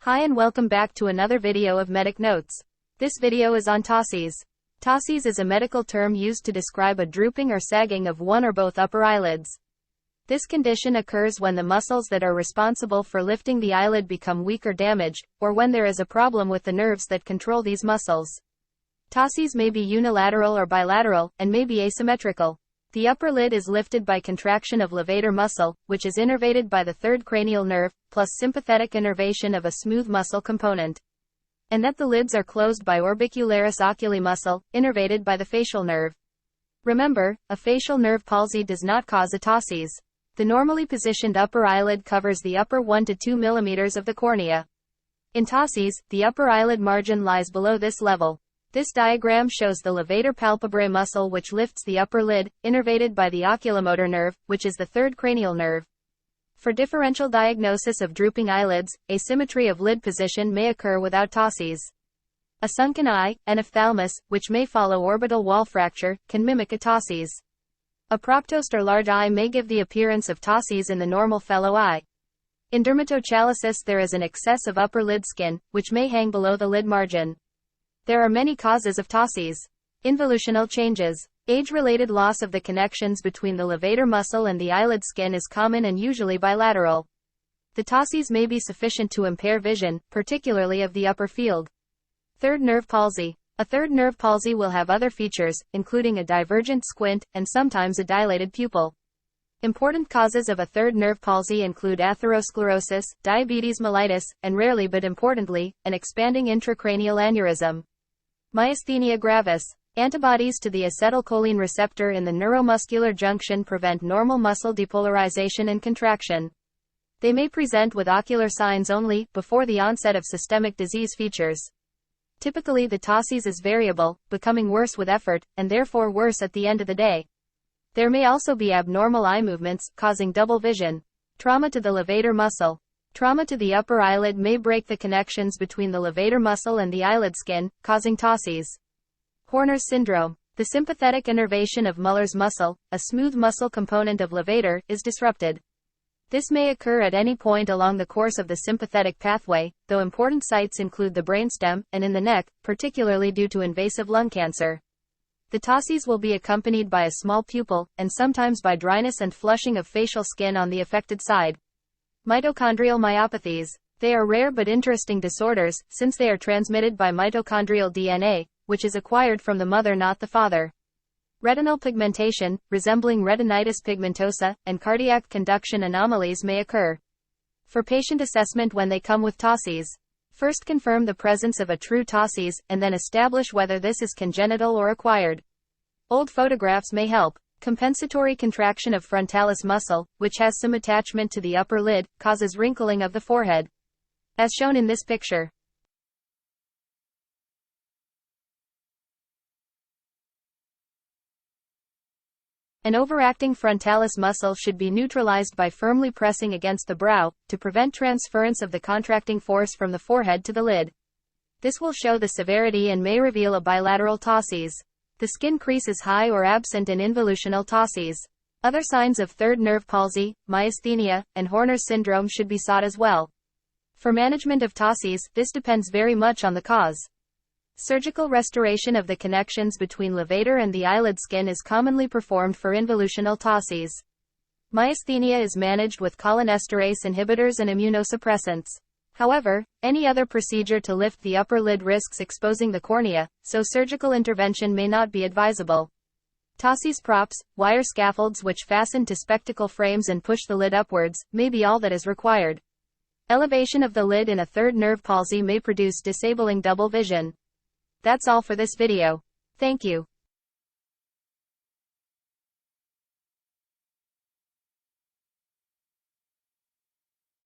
Hi and welcome back to another video of Medic Notes. This video is on ptosis. Ptosis is a medical term used to describe a drooping or sagging of one or both upper eyelids. This condition occurs when the muscles that are responsible for lifting the eyelid become weak or damaged, or when there is a problem with the nerves that control these muscles. Ptosis may be unilateral or bilateral, and may be asymmetrical. The upper lid is lifted by contraction of levator muscle, which is innervated by the third cranial nerve, plus sympathetic innervation of a smooth muscle component. And that the lids are closed by orbicularis oculi muscle, innervated by the facial nerve. Remember, a facial nerve palsy does not cause a ptosis. The normally positioned upper eyelid covers the upper 1 to 2 mm of the cornea. In ptosis, the upper eyelid margin lies below this level. This diagram shows the levator palpebrae muscle which lifts the upper lid, innervated by the oculomotor nerve, which is the third cranial nerve. For differential diagnosis of drooping eyelids, asymmetry of lid position may occur without ptosis. A sunken eye, enophthalmos, which may follow orbital wall fracture, can mimic a ptosis. A proptost or large eye may give the appearance of ptosis in the normal fellow eye. In dermatochalasis there is an excess of upper lid skin, which may hang below the lid margin. There are many causes of ptosis. Involutional changes. Age-related loss of the connections between the levator muscle and the eyelid skin is common and usually bilateral. The ptosis may be sufficient to impair vision, particularly of the upper field. Third nerve palsy. A third nerve palsy will have other features, including a divergent squint, and sometimes a dilated pupil. Important causes of a third nerve palsy include atherosclerosis, diabetes mellitus, and rarely but importantly, an expanding intracranial aneurysm. Myasthenia gravis. Antibodies to the acetylcholine receptor in the neuromuscular junction prevent normal muscle depolarization and contraction. They may present with ocular signs only, before the onset of systemic disease features. Typically the ptosis is variable, becoming worse with effort, and therefore worse at the end of the day. There may also be abnormal eye movements, causing double vision. Trauma to the levator muscle. Trauma to the upper eyelid may break the connections between the levator muscle and the eyelid skin, causing ptosis. Horner's syndrome. The sympathetic innervation of Muller's muscle, a smooth muscle component of levator, is disrupted. This may occur at any point along the course of the sympathetic pathway, though important sites include the brainstem, and in the neck, particularly due to invasive lung cancer. The ptosis will be accompanied by a small pupil, and sometimes by dryness and flushing of facial skin on the affected side. Mitochondrial myopathies. They are rare but interesting disorders, since they are transmitted by mitochondrial DNA, which is acquired from the mother not the father. Retinal pigmentation, resembling retinitis pigmentosa, and cardiac conduction anomalies may occur. For patient assessment when they come with ptosis, first confirm the presence of a true ptosis, and then establish whether this is congenital or acquired. Old photographs may help. Compensatory contraction of frontalis muscle, which has some attachment to the upper lid, causes wrinkling of the forehead. As shown in this picture. An overacting frontalis muscle should be neutralized by firmly pressing against the brow, to prevent transference of the contracting force from the forehead to the lid. This will show the severity and may reveal a bilateral ptosis. The skin crease is high or absent in involutional ptosis. Other signs of third nerve palsy, myasthenia, and Horner's syndrome should be sought as well. For management of ptosis, this depends very much on the cause. Surgical restoration of the connections between levator and the eyelid skin is commonly performed for involutional ptosis. Myasthenia is managed with cholinesterase inhibitors and immunosuppressants. However, any other procedure to lift the upper lid risks exposing the cornea, so surgical intervention may not be advisable. Ptosis props, wire scaffolds which fasten to spectacle frames and push the lid upwards, may be all that is required. Elevation of the lid in a third nerve palsy may produce disabling double vision. That's all for this video. Thank you.